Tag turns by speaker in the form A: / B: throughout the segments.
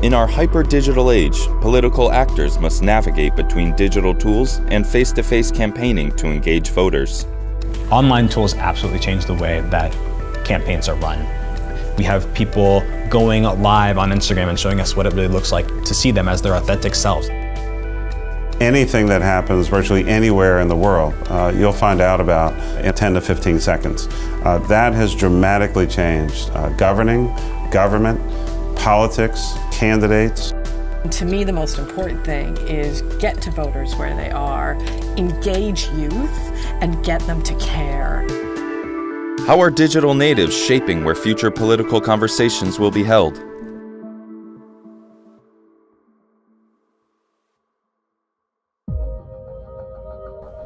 A: In our hyper-digital age, political actors must navigate between digital tools and face-to-face campaigning to engage voters.
B: Online tools absolutely change the way that campaigns are run. We have people going live on Instagram and showing us what it really looks like to see them as their authentic selves.
C: Anything that happens virtually anywhere in the world, you'll find out about in 10 to 15 seconds. That has dramatically changed governing, government, politics, candidates.
D: To me, the most important thing is get to voters where they are, engage youth, and get them to care.
A: How are digital natives shaping where future political conversations will be held?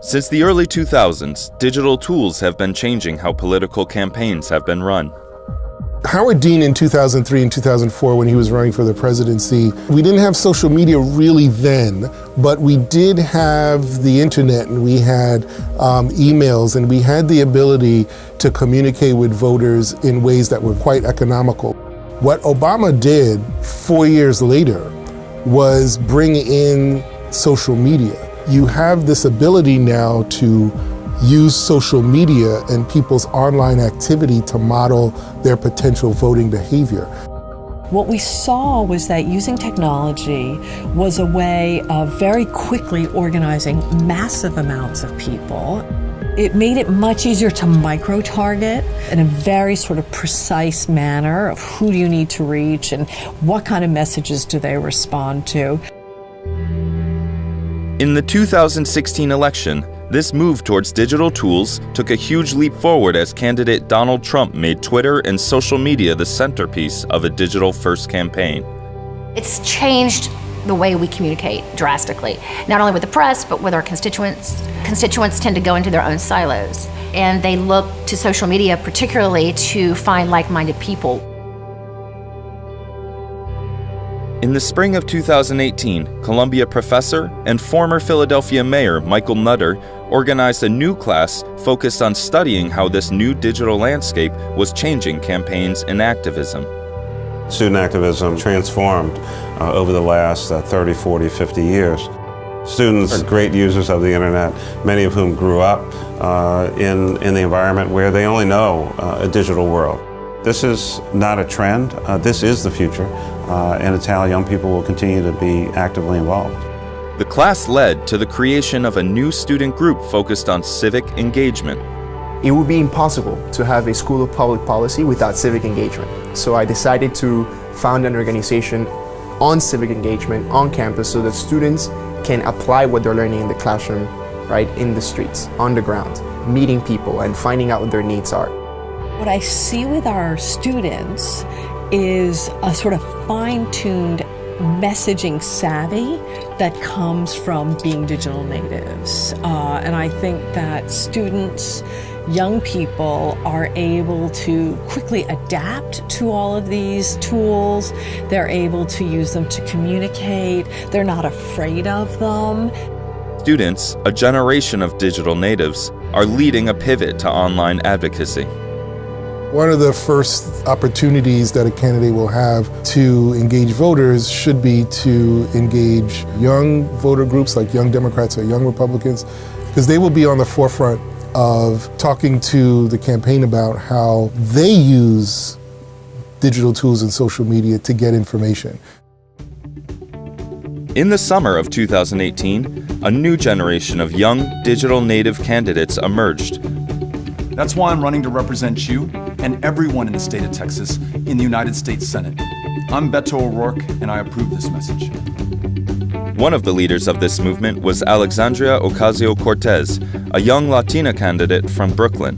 A: Since the early 2000s, digital tools have been changing how political campaigns have been run.
E: Howard Dean in 2003 and 2004, when he was running for the presidency, we didn't have social media really then, but we did have the internet, and we had emails, and we had the ability to communicate with voters in ways that were quite economical. What Obama did 4 years later was bring in social media. You have this ability now to use social media and people's online activity to model their potential voting behavior.
D: What we saw was that using technology was a way of very quickly organizing massive amounts of people. It made it much easier to micro-target in a very sort of precise manner of who do you need to reach and what kind of messages do they respond to.
A: In the 2016 election, this move towards digital tools took a huge leap forward as candidate Donald Trump made Twitter and social media the centerpiece of a digital-first campaign.
F: It's changed the way we communicate drastically, not only with the press, but with our constituents. Constituents tend to go into their own silos, and they look to social media particularly to find like-minded people.
A: In the spring of 2018, Columbia professor and former Philadelphia mayor Michael Nutter organized a new class focused on studying how this new digital landscape was changing campaigns and activism.
C: Student activism transformed over the last 30, 40, 50 years. Students are great users of the internet, many of whom grew up in the environment where they only know a digital world. This is not a trend, this is the future, and it's how young people will continue to be actively involved.
A: The class led to the creation of a new student group focused on civic engagement.
G: It would be impossible to have a School of Public Policy without civic engagement. So I decided to found an organization on civic engagement on campus so that students can apply what they're learning in the classroom, right, in the streets, on the ground, meeting people and finding out what their needs are.
D: What I see with our students is a sort of fine-tuned messaging savvy that comes from being digital natives. And I think that students, young people, are able to quickly adapt to all of these tools. They're able to use them to communicate. They're not afraid of them.
A: Students, a generation of digital natives, are leading a pivot to online advocacy.
E: One of the first opportunities that a candidate will have to engage voters should be to engage young voter groups like Young Democrats or Young Republicans, because they will be on the forefront of talking to the campaign about how they use digital tools and social media to get information.
A: In the summer of 2018, a new generation of young digital native candidates emerged.
H: That's why I'm running to represent you and everyone in the state of Texas in the United States Senate. I'm Beto O'Rourke, and I approve this message.
A: One of the leaders of this movement was Alexandria Ocasio-Cortez, a young Latina candidate from Brooklyn.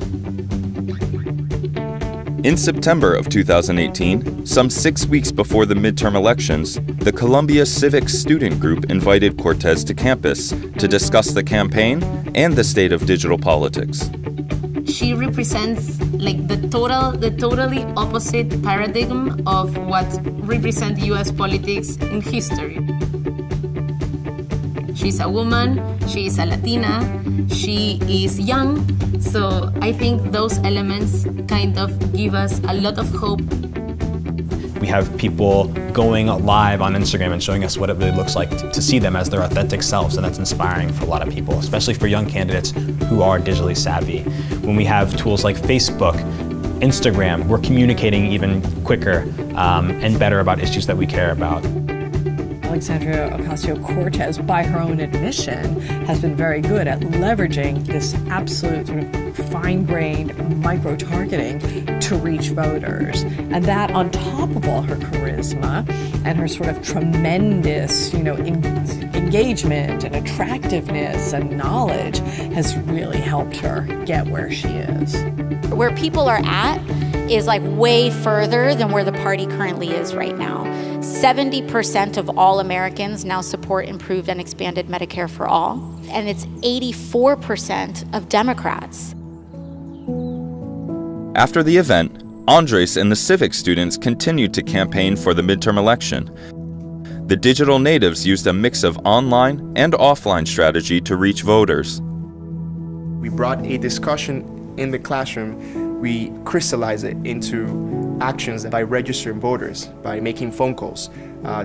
A: In September of 2018, some 6 weeks before the midterm elections, the Columbia Civic Student Group invited Cortez to campus to discuss the campaign and the state of digital politics.
I: She represents like the totally opposite paradigm of what represents U.S. politics in history. She's a woman, she is a Latina, she is young, so I think those elements kind of give us a lot of hope.
B: We have people going live on Instagram and showing us what it really looks like to see them as their authentic selves, and that's inspiring for a lot of people, especially for young candidates who are digitally savvy. When we have tools like Facebook, Instagram, we're communicating even quicker and better about issues that we care about.
D: Alexandria Ocasio-Cortez, by her own admission, has been very good at leveraging this absolute sort of fine-grained micro-targeting to reach voters. And that, on top of all her charisma and her sort of tremendous, engagement and attractiveness and knowledge, has really helped her get where she is.
J: Where people are at is like way further than where the party currently is right now. 70% of all Americans now support improved and expanded Medicare for all, and it's 84% of Democrats.
A: After the event, Andres and the civic students continued to campaign for the midterm election. The digital natives used a mix of online and offline strategy to reach voters.
G: We brought a discussion in the classroom. We crystallized it into actions by registering voters, by making phone calls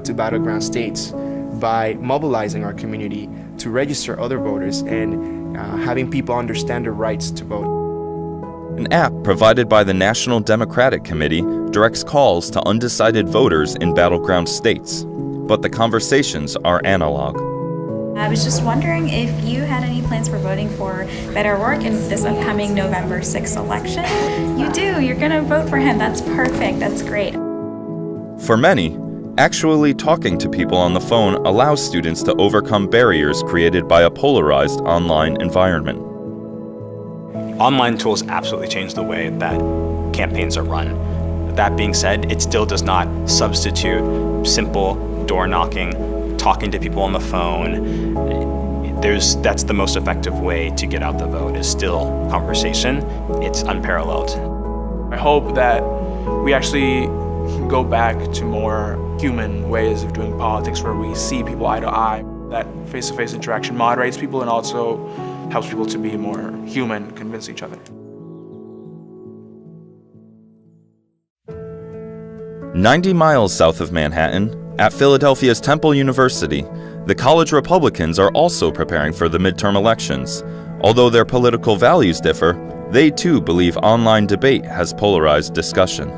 G: to battleground states, by mobilizing our community to register other voters and having people understand their rights to vote.
A: An app provided by the National Democratic Committee directs calls to undecided voters in battleground states, but the conversations are analog.
K: I was just wondering if you had any plans for voting for Beto O'Rourke in this upcoming November 6th election. You do, you're gonna vote for him. That's perfect, that's great.
A: For many, actually talking to people on the phone allows students to overcome barriers created by a polarized online environment.
B: Online tools absolutely change the way that campaigns are run. That being said, it still does not substitute simple door knocking, talking to people on the phone. That's the most effective way to get out the vote, is still conversation. It's unparalleled.
L: I hope that we actually go back to more human ways of doing politics, where we see people eye to eye. That face-to-face interaction moderates people and also helps people to be more human, convince each other.
A: 90 miles south of Manhattan, at Philadelphia's Temple University, the college Republicans are also preparing for the midterm elections. Although their political values differ, they too believe online debate has polarized discussion.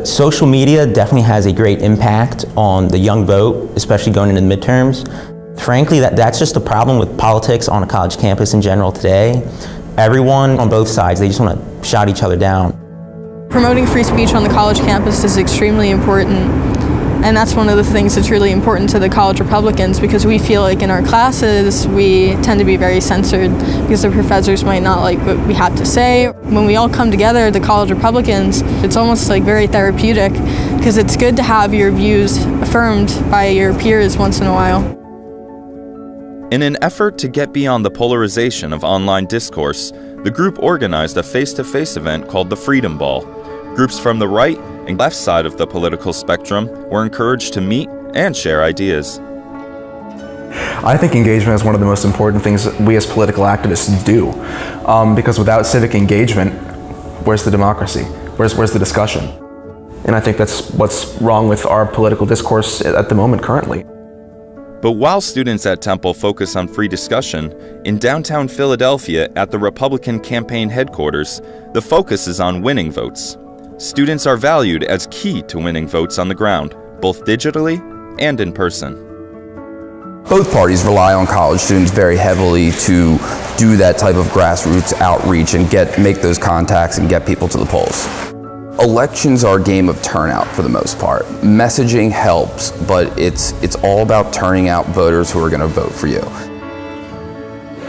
M: Social media definitely has a great impact on the young vote, especially going into the midterms. Frankly, that's just a problem with politics on a college campus in general today. Everyone on both sides, they just want to shout each other down.
N: Promoting free speech on the college campus is extremely important, and that's one of the things that's really important to the college Republicans, because we feel like in our classes we tend to be very censored because the professors might not like what we have to say. When we all come together, the college Republicans, it's almost like very therapeutic, because it's good to have your views affirmed by your peers once in a while.
A: In an effort to get beyond the polarization of online discourse, the group organized a face-to-face event called the Freedom Ball. Groups from the right and left side of the political spectrum were encouraged to meet and share ideas.
O: I think engagement is one of the most important things that we as political activists do, because without civic engagement, where's the democracy? Where's the discussion? And I think that's what's wrong with our political discourse at the moment currently.
A: But while students at Temple focus on free discussion, in downtown Philadelphia at the Republican campaign headquarters, the focus is on winning votes. Students are valued as key to winning votes on the ground, both digitally and in person.
P: Both parties rely on college students very heavily to do that type of grassroots outreach and make those contacts and get people to the polls. Elections are a game of turnout for the most part. Messaging helps, but it's all about turning out voters who are going to vote for you.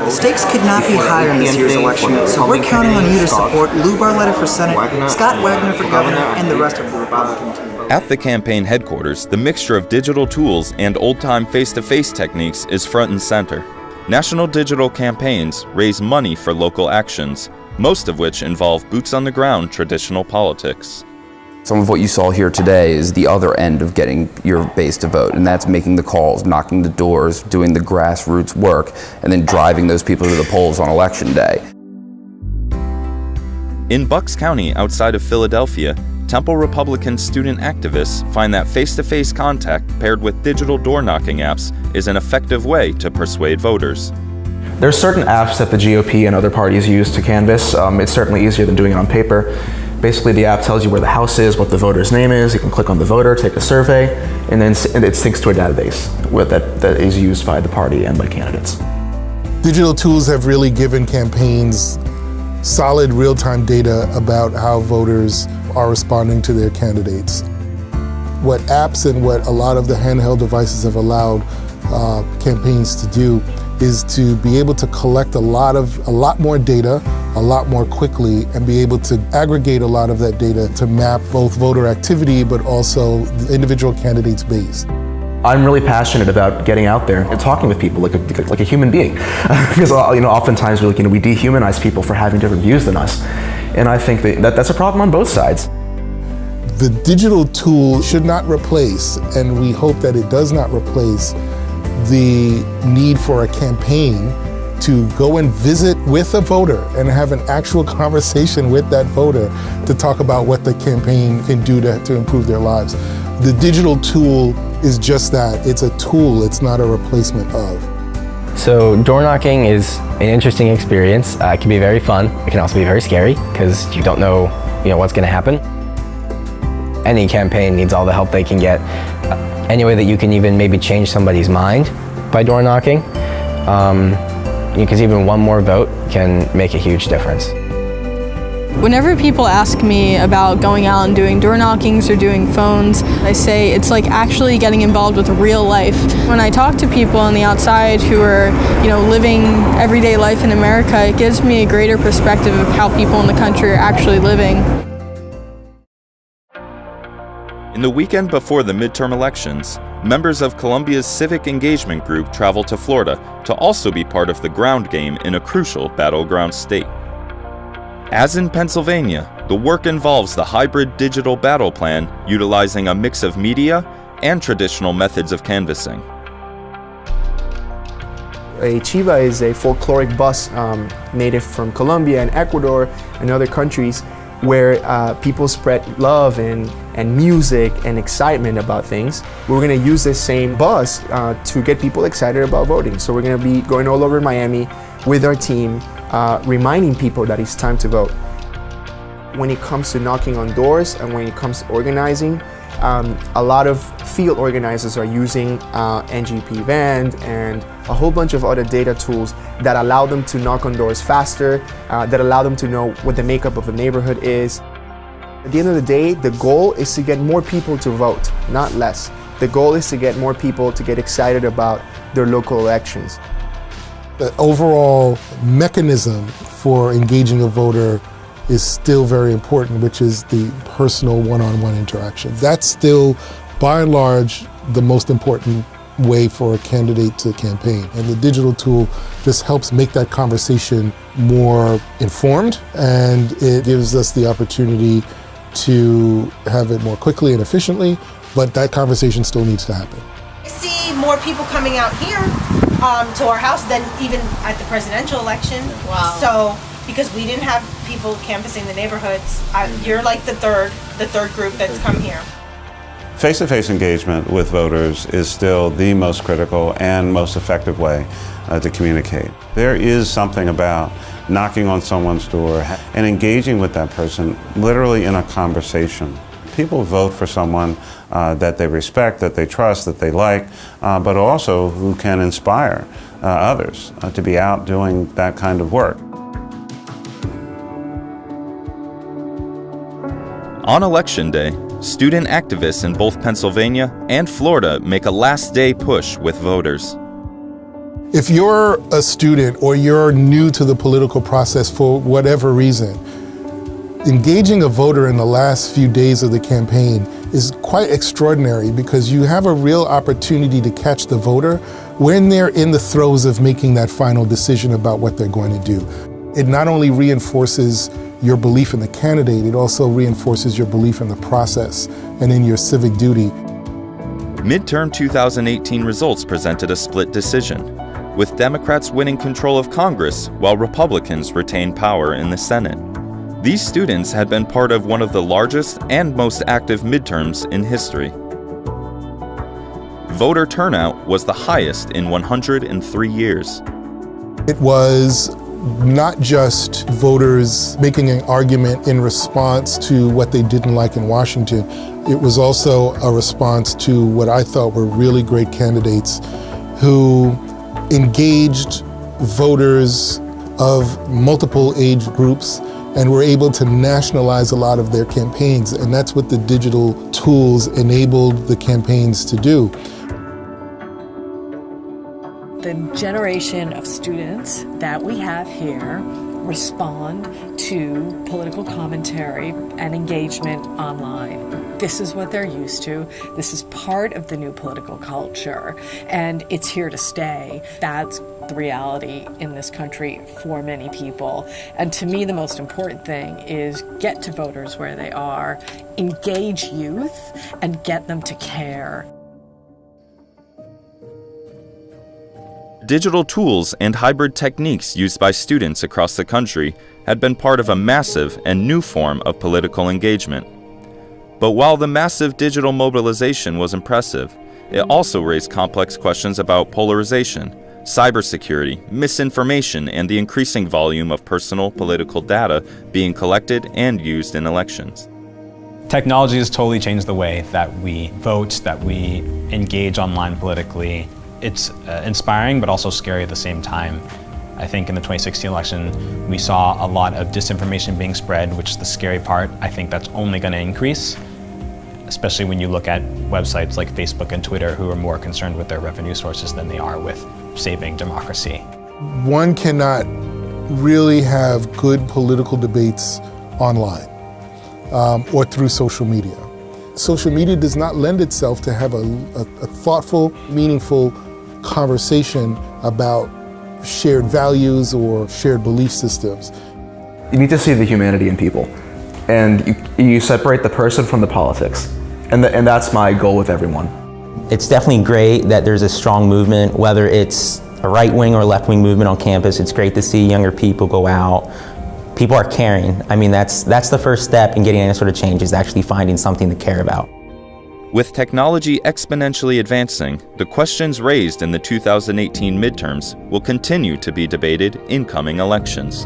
Q: Stakes could not be higher in this year's election, so we're counting on you to support Lou Barletta for Senate, Scott Wagner for Governor, and the rest of the Republican team.
A: At the campaign headquarters, the mixture of digital tools and old-time face-to-face techniques is front and center. National digital campaigns raise money for local actions, most of which involve boots-on-the-ground traditional politics.
P: Some of what you saw here today is the other end of getting your base to vote, and that's making the calls, knocking the doors, doing the grassroots work, and then driving those people to the polls on Election Day.
A: In Bucks County, outside of Philadelphia, Temple Republican student activists find that face-to-face contact paired with digital door-knocking apps is an effective way to persuade voters.
O: There's certain apps that the GOP and other parties use to canvass. It's certainly easier than doing it on paper. Basically, the app tells you where the house is, what the voter's name is. You can click on the voter, take a survey, and then it syncs to a database that is used by the party and by candidates.
E: Digital tools have really given campaigns solid real-time data about how voters are responding to their candidates. What apps and what a lot of the handheld devices have allowed campaigns to do is to be able to collect a lot more data, a lot more quickly, and be able to aggregate a lot of that data to map both voter activity but also the individual candidate's base.
O: I'm really passionate about getting out there and talking with people like a human being, because oftentimes we dehumanize people for having different views than us, and I think that's a problem on both sides.
E: The digital tool should not replace, and we hope that it does not replace, the need for a campaign to go and visit with a voter and have an actual conversation with that voter to talk about what the campaign can do to improve their lives. The digital tool is just that. It's a tool, it's not a replacement of.
R: So door knocking is an interesting experience. It can be very fun. It can also be very scary because you don't know, what's going to happen. Any campaign needs all the help they can get. Any way that you can even maybe change somebody's mind by door knocking, because even one more vote can make a huge difference.
N: Whenever people ask me about going out and doing door knockings or doing phones, I say it's like actually getting involved with real life. When I talk to people on the outside who are, living everyday life in America, it gives me a greater perspective of how people in the country are actually living.
A: In the weekend before the midterm elections, members of Columbia's civic engagement group traveled to Florida to also be part of the ground game in a crucial battleground state. As in Pennsylvania, the work involves the hybrid digital battle plan utilizing a mix of media and traditional methods of canvassing.
G: A chiva is a folkloric bus native from Colombia and Ecuador and other countries where people spread love and music and excitement about things. We're going to use this same bus to get people excited about voting. So we're going to be going all over Miami with our team, reminding people that it's time to vote. When it comes to knocking on doors and when it comes to organizing, a lot of field organizers are using NGP Band and a whole bunch of other data tools that allow them to knock on doors faster, that allow them to know what the makeup of a neighborhood is. At the end of the day, the goal is to get more people to vote, not less. The goal is to get more people to get excited about their local elections.
E: The overall mechanism for engaging a voter is still very important, which is the personal one-on-one interaction. That's still, by and large, the most important way for a candidate to campaign. And the digital tool just helps make that conversation more informed, and it gives us the opportunity to have it more quickly and efficiently, but that conversation still needs to happen.
S: I see more people coming out here to our house than even at the presidential election.
I: Wow.
S: So, because we didn't have people canvassing the neighborhoods, you're like the third group that's come here.
C: Face-to-face engagement with voters is still the most critical and most effective way to communicate. There is something about knocking on someone's door and engaging with that person literally in a conversation. People vote for someone that they respect, that they trust, that they like, but also who can inspire others to be out doing that kind of work.
A: On Election Day, student activists in both Pennsylvania and Florida make a last-day push with voters.
E: If you're a student or you're new to the political process for whatever reason, engaging a voter in the last few days of the campaign is quite extraordinary because you have a real opportunity to catch the voter when they're in the throes of making that final decision about what they're going to do. It not only reinforces your belief in the candidate, it also reinforces your belief in the process and in your civic duty.
A: Midterm 2018 results presented a split decision, with Democrats winning control of Congress while Republicans retained power in the Senate. These students had been part of one of the largest and most active midterms in history. Voter turnout was the highest in 103 years.
E: It was not just voters making an argument in response to what they didn't like in Washington. It was also a response to what I thought were really great candidates who engaged voters of multiple age groups and were able to nationalize a lot of their campaigns. And that's what the digital tools enabled the campaigns to do.
D: The generation of students that we have here respond to political commentary and engagement online. This is what they're used to. This is part of the new political culture, and it's here to stay. That's the reality in this country for many people. And to me, the most important thing is get to voters where they are, engage youth, and get them to care.
A: Digital tools and hybrid techniques used by students across the country had been part of a massive and new form of political engagement. But while the massive digital mobilization was impressive, it also raised complex questions about polarization, cybersecurity, misinformation, and the increasing volume of personal political data being collected and used in elections.
B: Technology has totally changed the way that we vote, that we engage online politically. It's inspiring, but also scary at the same time. I think in the 2016 election, we saw a lot of disinformation being spread, which is the scary part. I think that's only going to increase, especially when you look at websites like Facebook and Twitter, who are more concerned with their revenue sources than they are with saving democracy.
E: One cannot really have good political debates online or through social media. Social media does not lend itself to have a thoughtful, meaningful conversation about shared values or shared belief systems.
O: You need to see the humanity in people, and you separate the person from the politics, and that's my goal with everyone.
M: It's definitely great that there's a strong movement, whether it's a right-wing or left-wing movement on campus. It's great to see younger people go out. People are caring. I mean, that's the first step in getting any sort of change, is actually finding something to care about.
A: With technology exponentially advancing, the questions raised in the 2018 midterms will continue to be debated in coming elections.